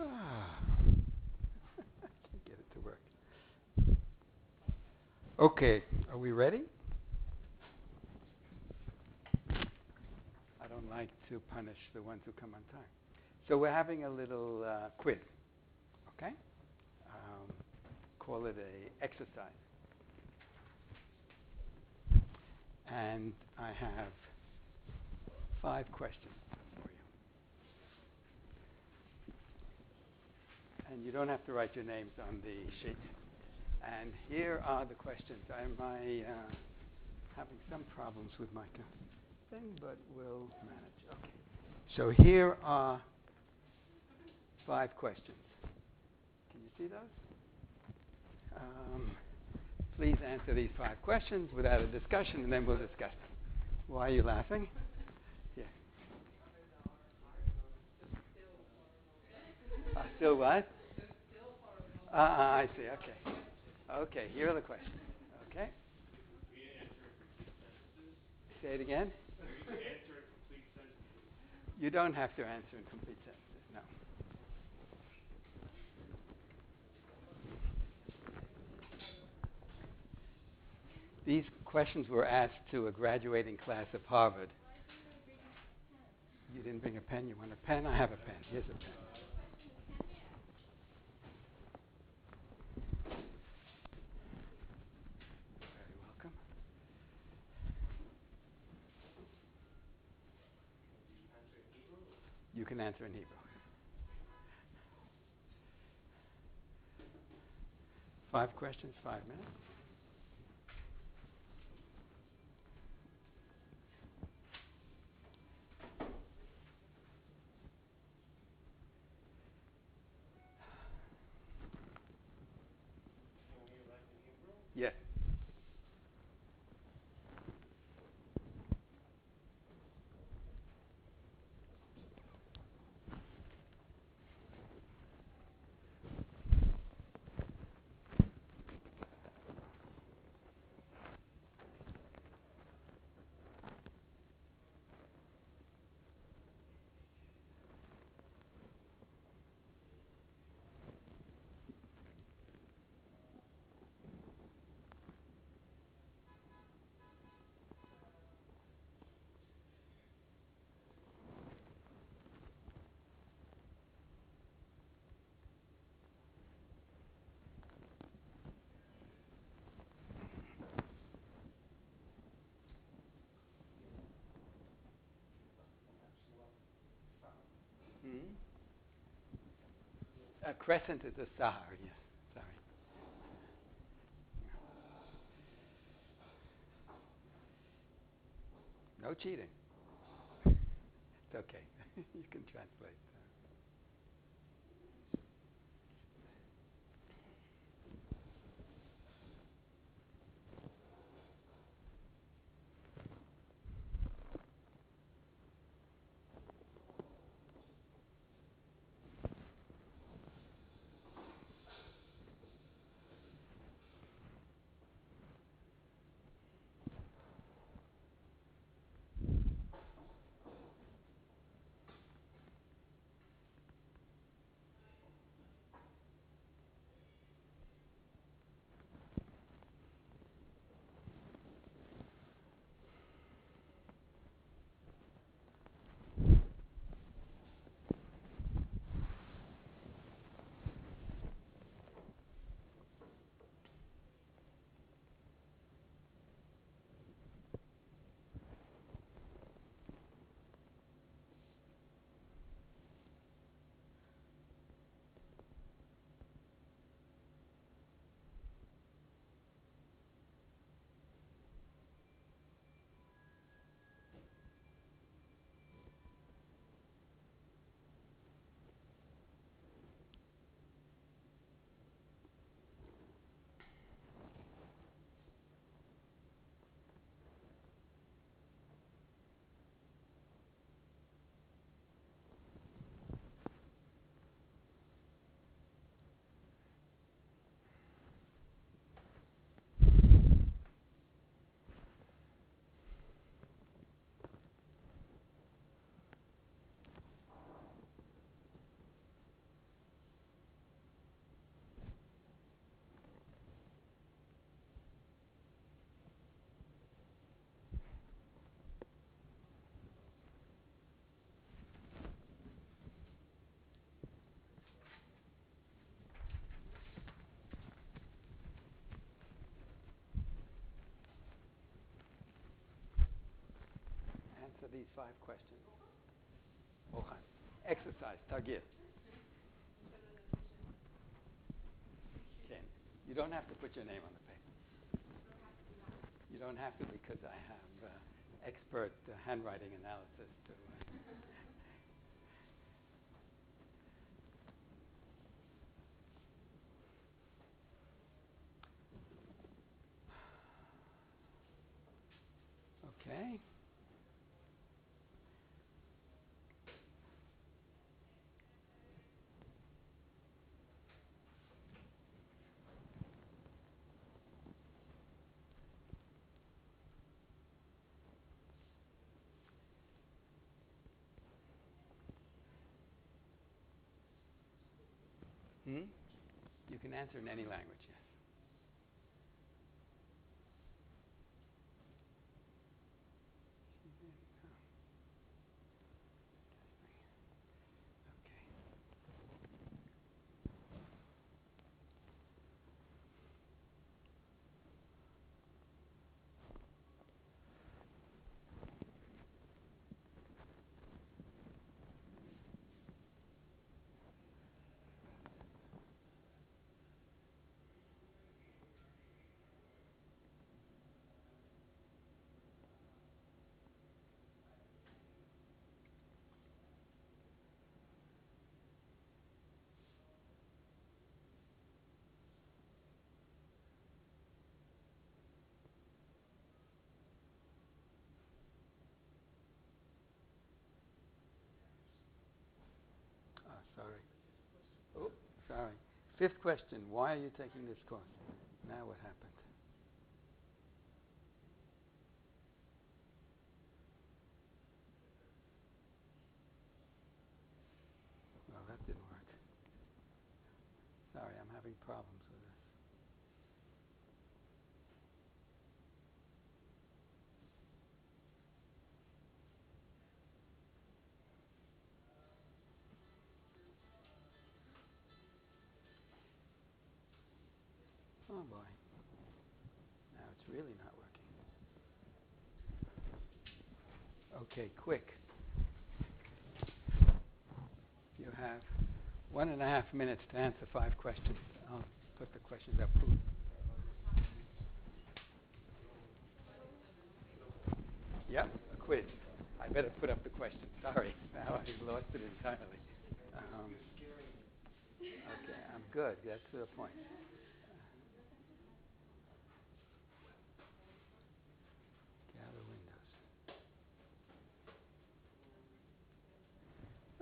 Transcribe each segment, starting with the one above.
Ah, I can't get it to work. Okay, are we ready? I don't like to punish the ones who come on time. So we're having a little quiz, okay? Um, call it a exercise. And I have 5 questions for you. And you don't have to write your names on the sheet. And here are the questions. I'm having some problems with my thing, but we'll manage. Okay. So here are 5 questions. Can you see those? Please answer these 5 questions without a discussion, and then we'll discuss them. Why are you laughing? Yeah. Still what? I see. Okay. Okay, here are the questions. Okay. Say it again. You don't have to answer in complete sentences, no. These questions were asked to a graduating class of Harvard. You didn't bring a pen? You want a pen? I have a pen. Here's a pen. Very welcome. You can answer in Hebrew. 5 questions, 5 minutes. Yes. Hmm? A crescent is a star, yes. Sorry. No cheating. It's okay. You can translate. these 5 questions. Ochan. Exercise, tagir. Ken, you don't have to put your name on the paper. You don't have to because I have expert handwriting analysis to. Okay. Hmm? You can answer in any language, yes. Oh, sorry. Oh, sorry. 5th question. Why are you taking this course? Now what happened? Well, that didn't work. Sorry, I'm having problems with this. Oh boy. Now it's really not working. Okay, quick. You have 1.5 minutes to answer 5 questions. I'll put the questions up. Yep, a quiz. I better put up the questions. Sorry, now I've lost it entirely. Okay, I'm good. That's the point. Gather windows.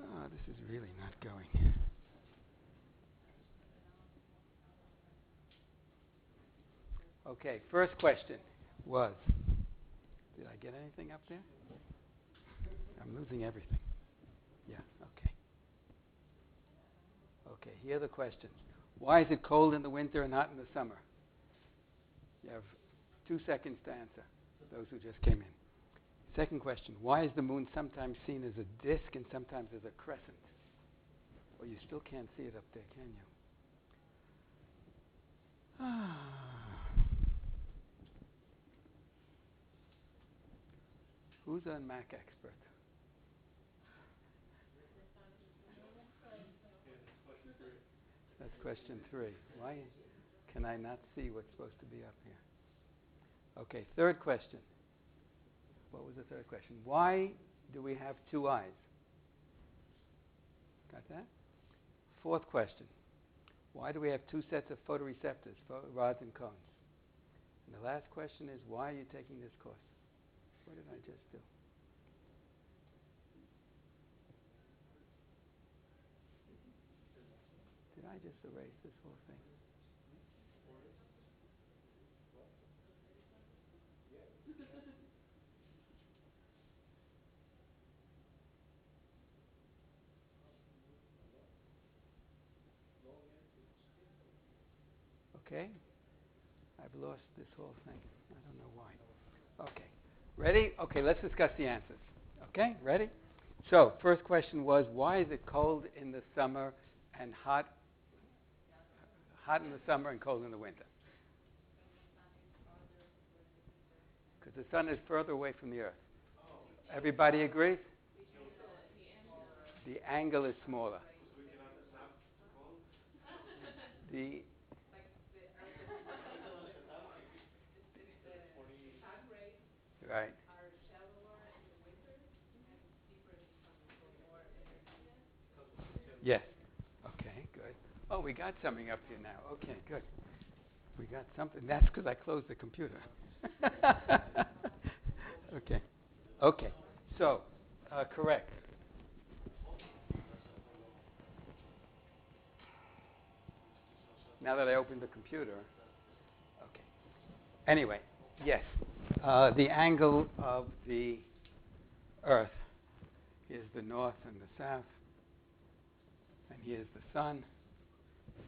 Oh, this is really not going. Okay, first question was, did I get anything up there? I'm losing everything. Yeah, okay. Okay, here are the questions. Why is it cold in the winter and hot in the summer? You have 2 seconds to answer, those who just came in. Second question, why is the moon sometimes seen as a disk and sometimes as a crescent? Well, you still can't see it up there, can you? Who's a Mac expert? That's question 3. Why can I not see what's supposed to be up here? Okay, third question. What was the third question? Why do we have 2 eyes? Got that? Fourth question. Why do we have 2 sets of photoreceptors, rods and cones? And the last question is, why are you taking this course? What did I just do? Did I just erase this whole thing? Okay. I've lost this whole thing. I don't know why. Okay. Ready? Okay, let's discuss the answers. Okay, ready? So, first question was, why is it cold in the summer and hot in the summer and cold in the winter? Because the sun is further away from the earth. Everybody agrees? The angle is smaller. The right. Yes. Okay, good. Oh, we got something up here now. Okay, good. We got something. That's because I closed the computer. Okay. Okay. So, correct. Now that I opened the computer. Okay. Anyway, yes. The angle of the Earth is the north and the south, and here's the sun.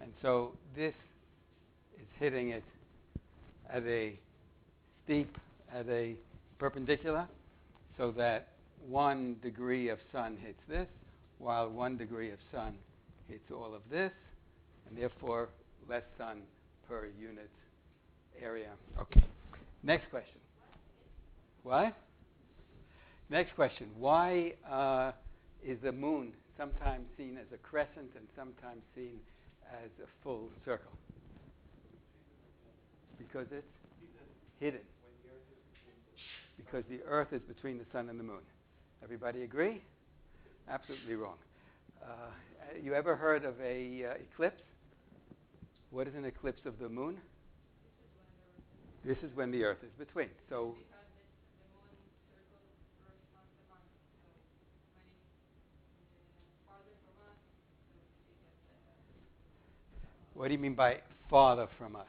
And so this is hitting it at a steep, at a perpendicular, so that 1 degree of sun hits this, while 1 degree of sun hits all of this, and therefore less sun per unit area. Okay. Next question. What? Next question. Why is the moon sometimes seen as a crescent and sometimes seen as a full circle? Because it's hidden. Because the Earth is between the sun and the moon. Everybody agree? Absolutely wrong. You ever heard of a eclipse? What is an eclipse of the moon? This is when the Earth is between. So, what do you mean by farther from us?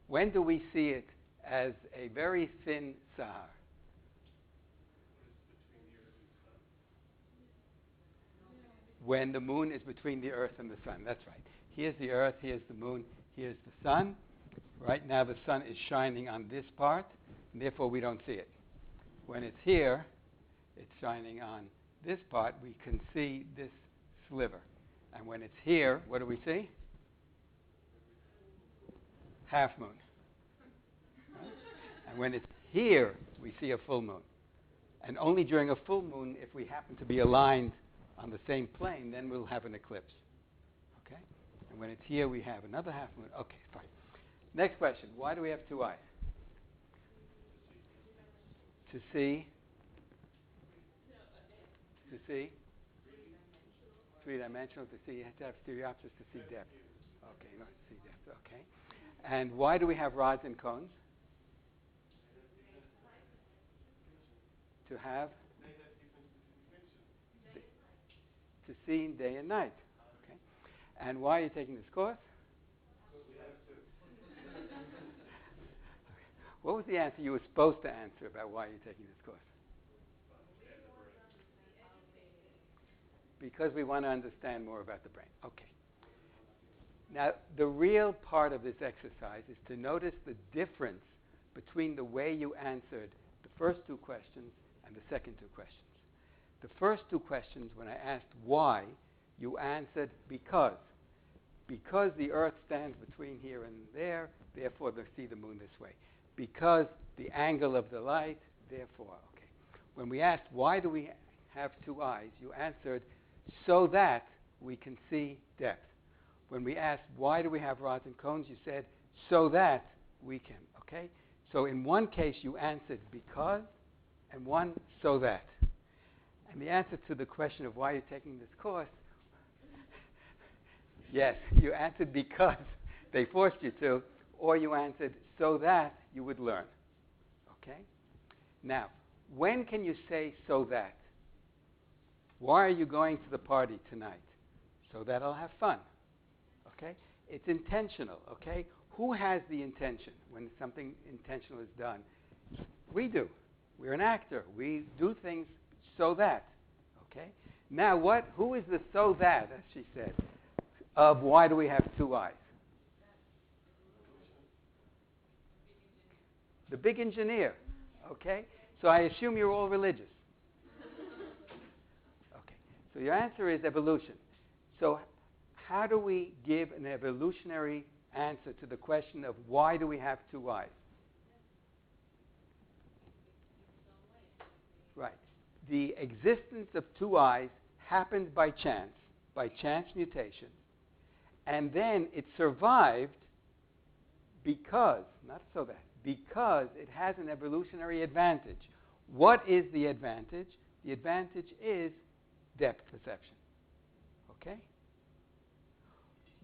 When do we see it as a very thin Sahar? When the moon is between the Earth and the sun. That's right. Here's the Earth, here's the moon, here's the sun. Right now the sun is shining on this part, and therefore we don't see it. When it's here, it's shining on this part. We can see this sliver. And when it's here, what do we see? Half moon. Right? And when it's here, we see a full moon. And only during a full moon, if we happen to be aligned on the same plane, then we'll have an eclipse. Okay? And when it's here, we have another half moon. Okay, fine. Next question. Why do we have 2 eyes? To see. To see. 3-dimensional. To see. You have to have stereopsis to see depth. Okay, not to see depth. Okay. And why do we have rods and cones? To have. To see day and night. Okay. And why are you taking this course? What was the answer you were supposed to answer about why you're taking this course? Because we want to understand more about the brain. Okay. Now, the real part of this exercise is to notice the difference between the way you answered the first 2 questions and the second 2 questions. The first 2 questions, when I asked why, you answered because. Because the Earth stands between here and there, therefore they see the moon this way. Because the angle of the light, therefore. Okay. When we asked why do we have 2 eyes, you answered so that we can see depth. When we asked why do we have rods and cones, you said so that we can. Okay? So in one case you answered because, and one so that. And the answer to the question of why you're taking this course, yes, you answered because they forced you to, or you answered so that you would learn. Okay? Now, when can you say so that? Why are you going to the party tonight? So that I'll have fun. Okay? It's intentional. Okay? Who has the intention when something intentional is done? We do. We're an actor. We do things so that. Okay? Now, who is the so that, as she said, of why do we have 2 eyes? The big engineer. Okay? So I assume you're all religious. Okay. So your answer is evolution. So how do we give an evolutionary answer to the question of why do we have 2 eyes? Right. the existence of two eyes happened by chance mutation, and then it survived because, not so that, because it has an evolutionary advantage. What is the advantage? The advantage is depth perception. Okay?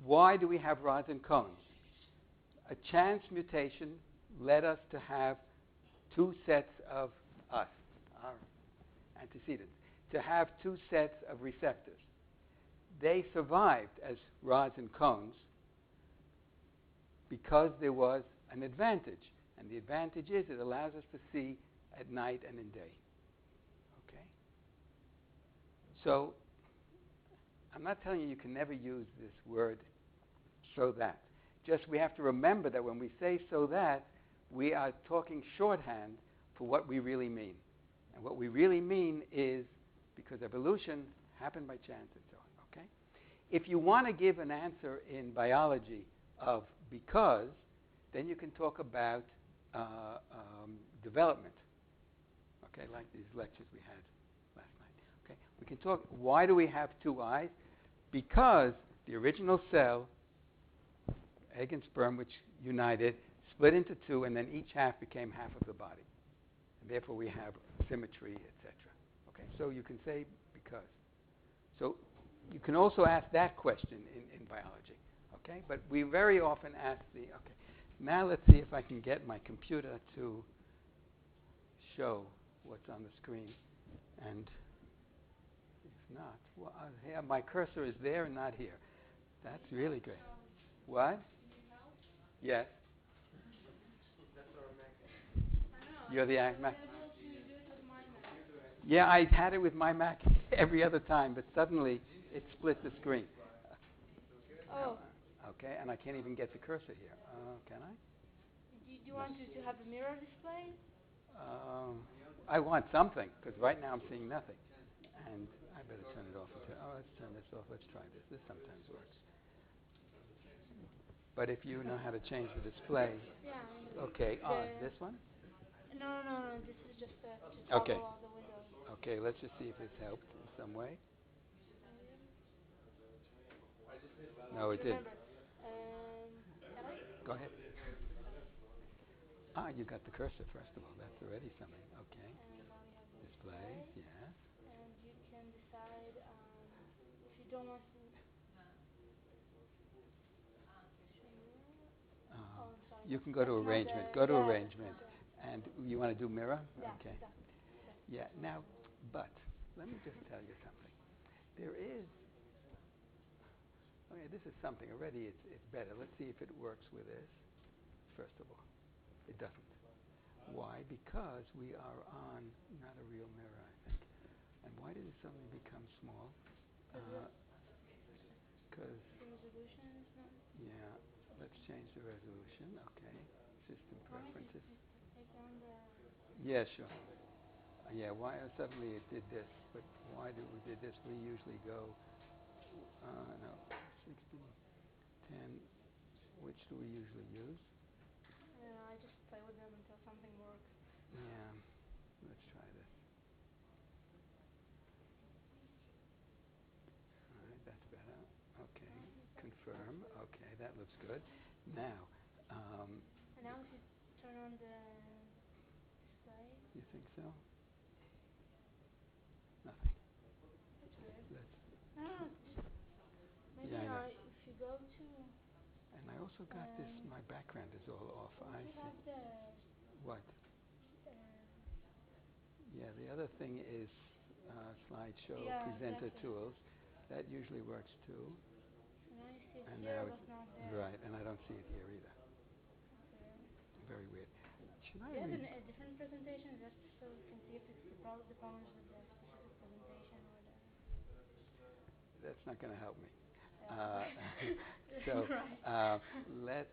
Why do we have rods and cones? A chance mutation led us to have two sets of us, our antecedents, to have two sets of receptors. They survived as rods and cones because there was an advantage. And the advantage is it allows us to see at night and in day. Okay? So I'm not telling you can never use this word so that. Just we have to remember that when we say so that, we are talking shorthand for what we really mean. And what we really mean is because evolution happened by chance and so on. Okay? If you want to give an answer in biology of because, then you can talk about development. Okay, like these lectures we had last night. Okay, we can talk. Why do we have two eyes? Because the original cell, egg and sperm, which united, split into two, and then each half became half of the body. And therefore, we have symmetry, etc. Okay, so you can say because. So you can also ask that question in biology. Okay, but we very often ask the. Okay, now let's see if I can get my computer to show what's on the screen, and if not, well, here my cursor is there and not here. That's really great. What? Yes. You're the Mac. Yeah, I had it with my Mac every other time, but suddenly it split the screen. Oh. Okay, and I can't even get the cursor here. Can I? Do you want to have a mirror display? I want something, because right now I'm seeing nothing. And I better turn it off. Let's turn this off. Let's try this. This sometimes works. But if you know how to change the display. Yeah. Okay, this one? No. This is just to toggle all the windows. Okay, let's just see if this helped in some way. No, it didn't. Can I? Go ahead. You got the cursor, first of all. That's already something. Okay. And now we have the Display, yes. And you can decide if you don't want to. Sorry. You can go to arrangement. Go to arrangement. And you want to do mirror? Yeah, Okay. exactly. Yeah, now, but let me just tell you something. There is, this is something. Already it's better. Let's see if it works with this, first of all. It doesn't. Why? Because we are on not a real mirror, I think. And why did it suddenly become small? Because the resolution is not. Yeah, let's change the resolution. Okay, system preferences. Take down the. Yeah, sure. Yeah, why suddenly it did this? But why we did this? We usually go. No, 60, 10. Which do we usually use? I just play with them until something works. Yeah, let's try this. All right, that's better. Okay, confirm. Okay, that looks good. Now. And now if you turn on the display. You think so? Nothing. That's weird. Let's. Maybe if you go to. And I also got this. My background is all off. I see. Have the. What? Yeah, the other thing is slideshow presenter tools. That usually works too. Now you see it and here, now but it's not there. right, and I don't see it here either. Very weird. Should I Do you have a different presentation just so we can see if it's the problems with the specific presentation or the. That's not going to help me. Let's.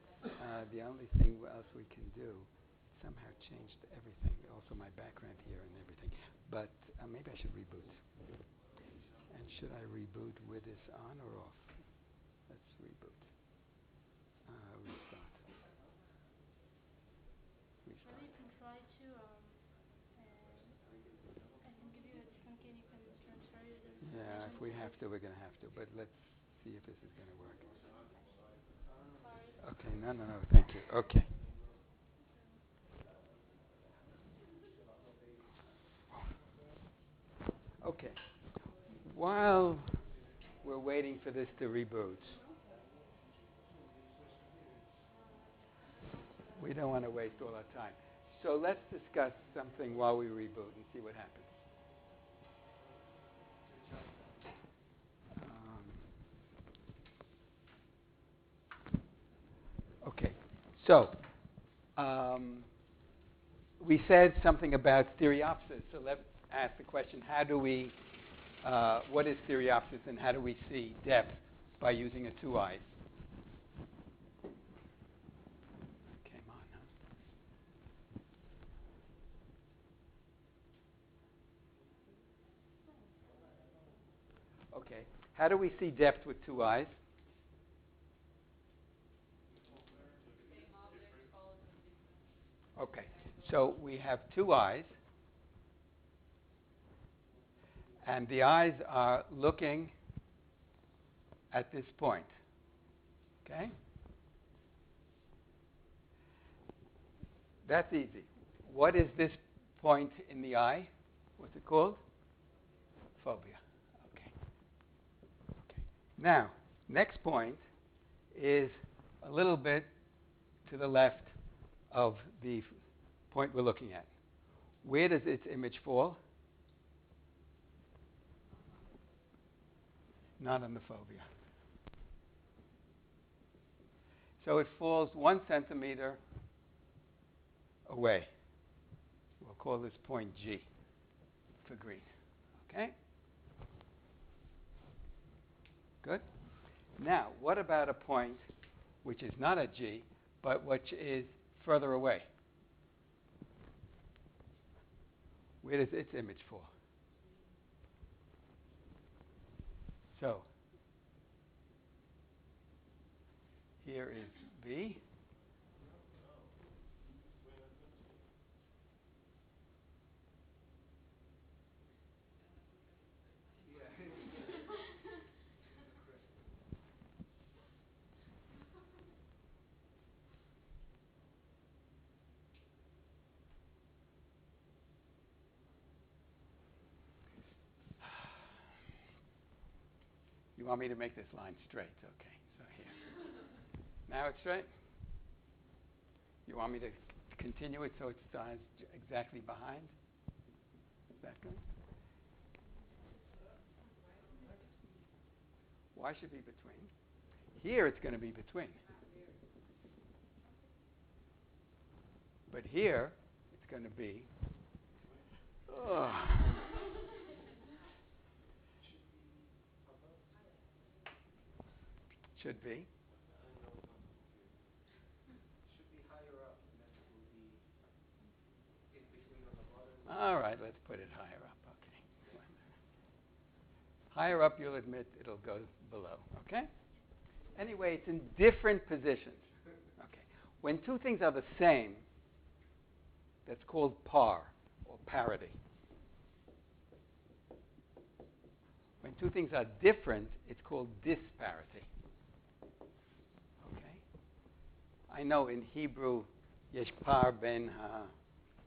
The only thing else we can do, somehow changed everything. Also, my background here and everything. But maybe I should reboot. And should I reboot with this on or off? Let's reboot. Restart. Maybe you can try to. I can give you a if we have to, we're going to have to. But let's see if this is going to work. Sorry. Okay, no, thank you. Okay. Okay. While we're waiting for this to reboot, we don't want to waste all our time. So let's discuss something while we reboot and see what happens. Okay. So we said something about stereopsis. So let's ask the question: how do we? What is stereopsis, and how do we see depth by using a 2-eyes? Came on, huh? Okay. How do we see depth with 2 eyes? Okay. So we have 2 eyes, and the eyes are looking at this point. Okay? That's easy. What is this point in the eye? What's it called? Fovea. Okay. Okay. Now, next point is a little bit to the left of the point we're looking at. Where does its image fall? Not on the fovea. So it falls 1 centimeter away. We'll call this point G for green. Okay? Good? Now, what about a point which is not at G, but which is further away? Where does its image fall? So, here is B. You want me to make this line straight? Okay, so here. Now it's straight? You want me to continue it so it stands exactly behind? Is that good? Why should it be between? Here it's going to be between. But here it's going to be... Should be. All right, let's put it higher up. Okay. Higher up, you'll admit it'll go below. Okay? Anyway, it's in different positions. Okay. When two things are the same, that's called par or parity. When two things are different, it's called disparity. Okay? I know in Hebrew, yesh par ben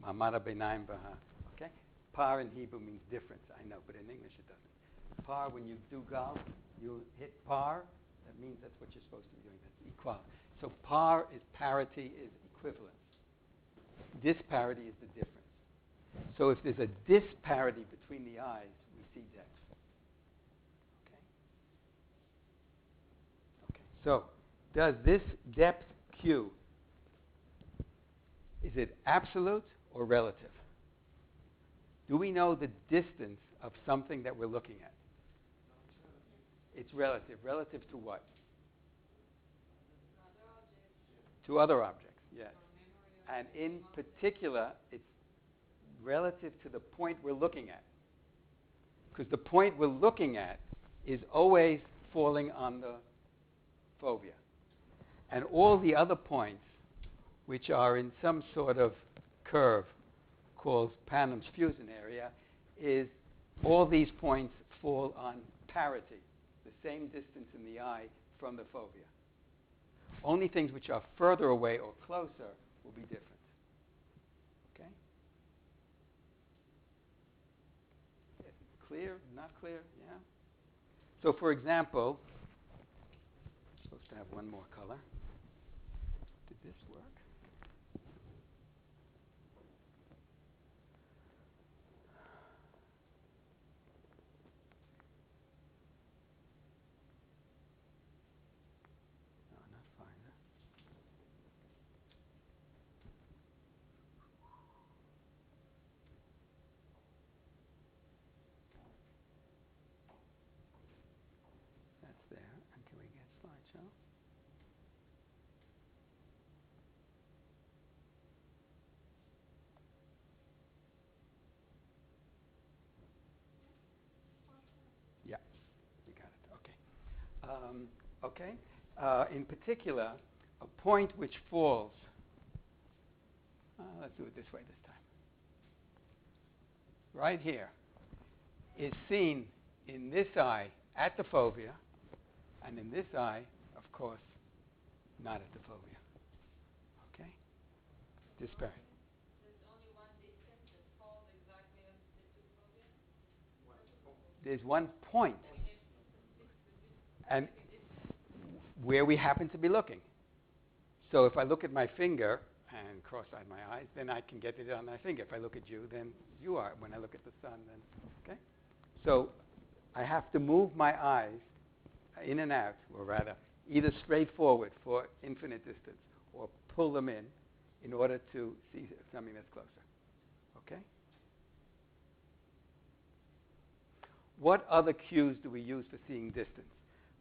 ma'amad beinayim b'ha. Okay? Par in Hebrew means difference, I know, but in English it doesn't. Par, when you do golf, you hit par. That means that's what you're supposed to be doing. That's equal. So par is parity, is equivalence. Disparity is the difference. So if there's a disparity between the eyes, we see depth. Okay. So does this depth Q, is it absolute or relative? Do we know the distance of something that we're looking at? It's relative. Relative to what? To other objects, yes. And in particular, it's relative to the point we're looking at. Because the point we're looking at is always falling on the fovea. And all the other points, which are in some sort of curve called Panem's fusion area, is all these points fall on parity, the same distance in the eye from the fovea. Only things which are further away or closer will be different. Okay? Clear? Not clear? Yeah? So, for example, I'm supposed to have one more color. Did this work? No, not finer. That's there. And can we get slideshow? Yeah, you got it. Okay. Okay. In particular, a point which falls. Let's do it this way this time. Right here is seen in this eye at the fovea, and in this eye, of course, not at the fovea. Okay? Disparate. There's only one distance that falls exactly on the two fovea? There's one point, and Specific where we happen to be looking. So if I look at my finger and cross-eyed my eyes, then I can get it on my finger. If I look at you, then you are. When I look at the sun, then, okay? So I have to move my eyes in and out, or rather, either straight forward for infinite distance, or pull them in order to see something that's closer. Okay? What other cues do we use for seeing distance?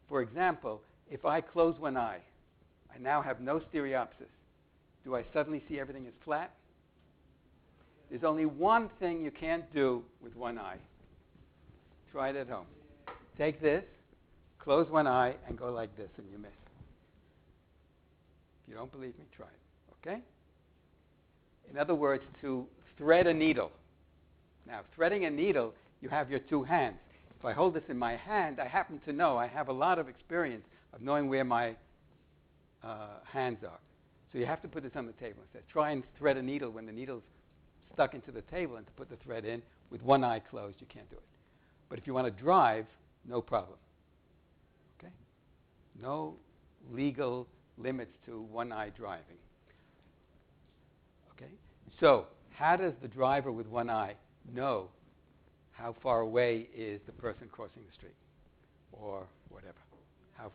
For example, if I close one eye, I now have no stereopsis. Do I suddenly see everything as flat? There's only one thing you can't do with one eye. Try it at home. Take this, close one eye, and go like this, and you miss. If you don't believe me, try it. Okay? In other words, to thread a needle. Now, threading a needle, you have your two hands. If I hold this in my hand, I happen to know, I have a lot of experience of knowing where my hands are. So you have to put this on the table instead. Try and thread a needle when the needle's stuck into the table, and to put the thread in with one eye closed, you can't do it. But if you want to drive, no problem. Okay? No legal limits to one-eye driving. Okay? So how does the driver with one eye know how far away is the person crossing the street or whatever? How?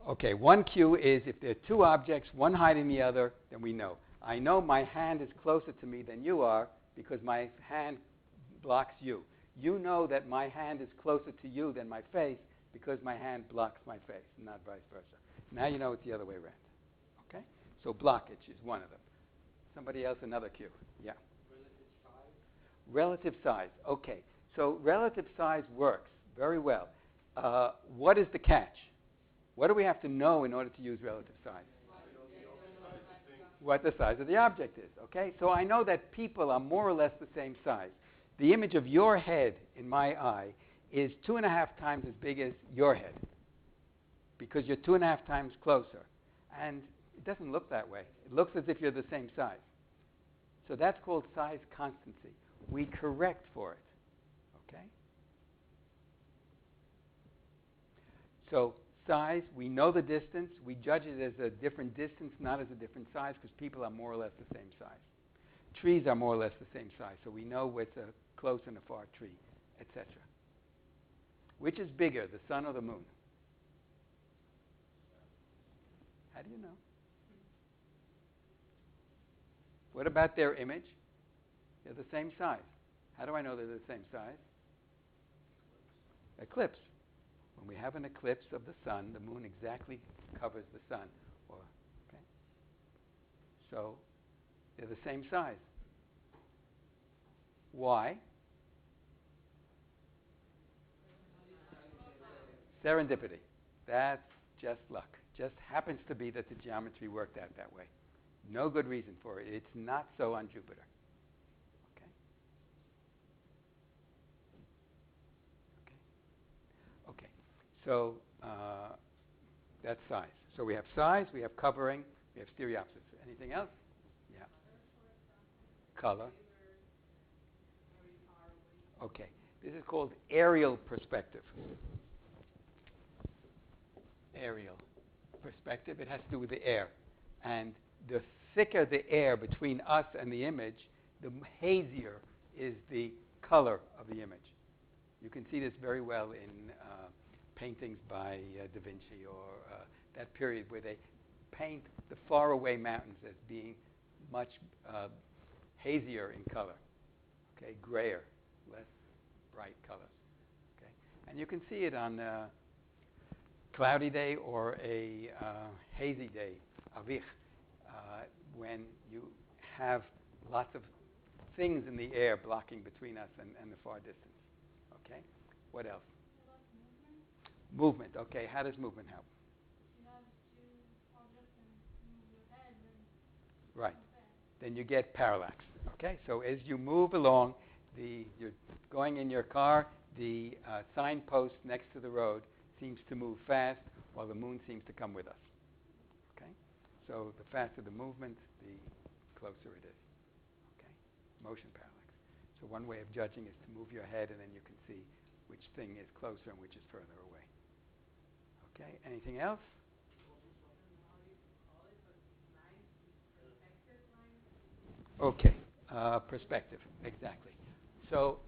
Okay, one cue is if there are two objects, one hiding the other, then we know. I know my hand is closer to me than you are because my hand blocks you. You know that my hand is closer to you than my face because my hand blocks my face, not vice versa. Now you know it's the other way around. Okay? So blockage is one of them. Somebody else, another cue. Yeah. Relative size. Okay. So relative size works very well. What is the catch? What do we have to know in order to use relative size? What the size of the object is. Okay? So I know that people are more or less the same size. The image of your head in my eye is 2.5 times as big as your head because you're 2.5 times closer. And it doesn't look that way. It looks as if you're the same size. So that's called size constancy. We correct for it. Okay? So size, we know the distance. We judge it as a different distance, not as a different size, because people are more or less the same size. Trees are more or less the same size, so we know what's a close and a far tree, etc. Which is bigger, the sun or the moon? How do you know? What about their image? They're the same size. How do I know they're the same size? Eclipse. When we have an eclipse of the sun, the moon exactly covers the sun. Okay? So they're the same size. Why? Serendipity. That's just luck. Just happens to be that the geometry worked out that way. No good reason for it. It's not so on Jupiter. Okay? So that's size. So we have size, we have covering, we have stereopsis. Anything else? Yeah. Color. Okay. This is called aerial perspective. Aerial perspective. It has to do with the air. And the thicker the air between us and the image, the hazier is the color of the image. You can see this very well in paintings by Da Vinci or that period where they paint the faraway mountains as being much hazier in color, okay, grayer, less bright colors. Okay, and you can see it on a cloudy day or a hazy day, avich, when you have lots of things in the air blocking between us and the far distance. Okay, what else? About movement. Movement. Okay, how does movement help? If you have two objects and you move your head, then Right. it's not bad. Then you get parallax. Okay, so as you move along, you're going in your car, the signpost next to the road seems to move fast while the moon seems to come with us. Okay, so the faster the movement, the closer it is. Okay, motion parallax. So one way of judging is to move your head, and then you can see which thing is closer and which is further away. Okay, anything else? Okay, perspective, exactly. So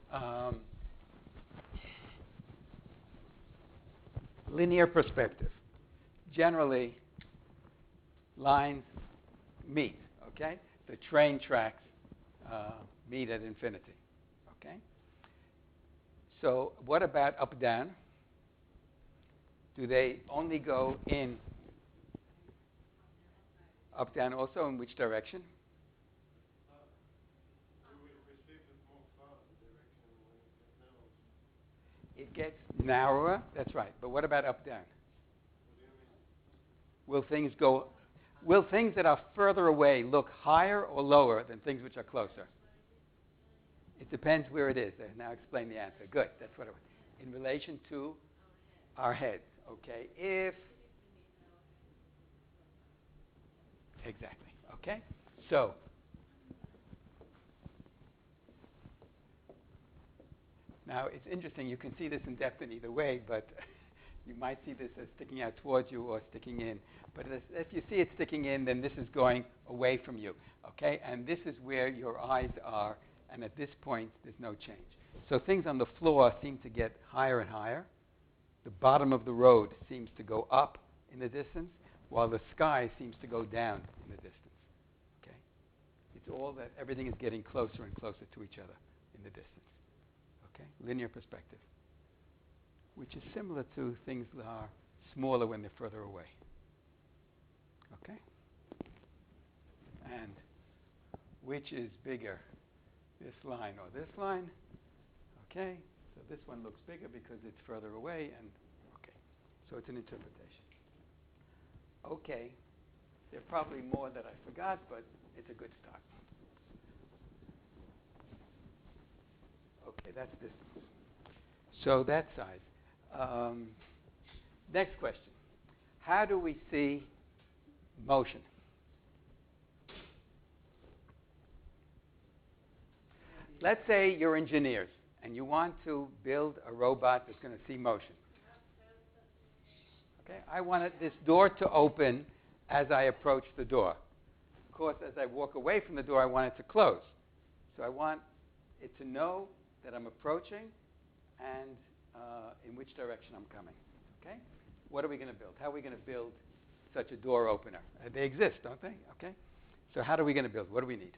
linear perspective. Generally, lines meet, okay? The train tracks meet at infinity, okay? So what about up, down? Do they only go in up, down also? In which direction? It gets narrower, that's right. But what about up, down? Will things that are further away look higher or lower than things which are closer? It depends where it is. Now explain the answer. Good, that's what it was. In relation to our heads, okay? Exactly, okay? So, now it's interesting. You can see this in depth in either way, but you might see this as sticking out towards you or sticking in. But if you see it sticking in, then this is going away from you, okay? And this is where your eyes are, and at this point, there's no change. So things on the floor seem to get higher and higher. The bottom of the road seems to go up in the distance, while the sky seems to go down in the distance, okay? It's all that everything is getting closer and closer to each other in the distance, okay? Linear perspective, which is similar to things that are smaller when they're further away. Okay? And which is bigger, this line or this line? Okay, so this one looks bigger because it's further away, and okay, so it's an interpretation. Okay, there are probably more that I forgot, but it's a good start. Okay, that's distance. So that size. Next question. How do we see motion? Let's say you're engineers and you want to build a robot that's going to see motion. Okay, I want this door to open as I approach the door. Of course, as I walk away from the door, I want it to close. So I want it to know that I'm approaching and in which direction I'm coming. Okay? What are we going to build? How are we going to build such a door opener? They exist, don't they? Okay? So how are we going to build? What do we need?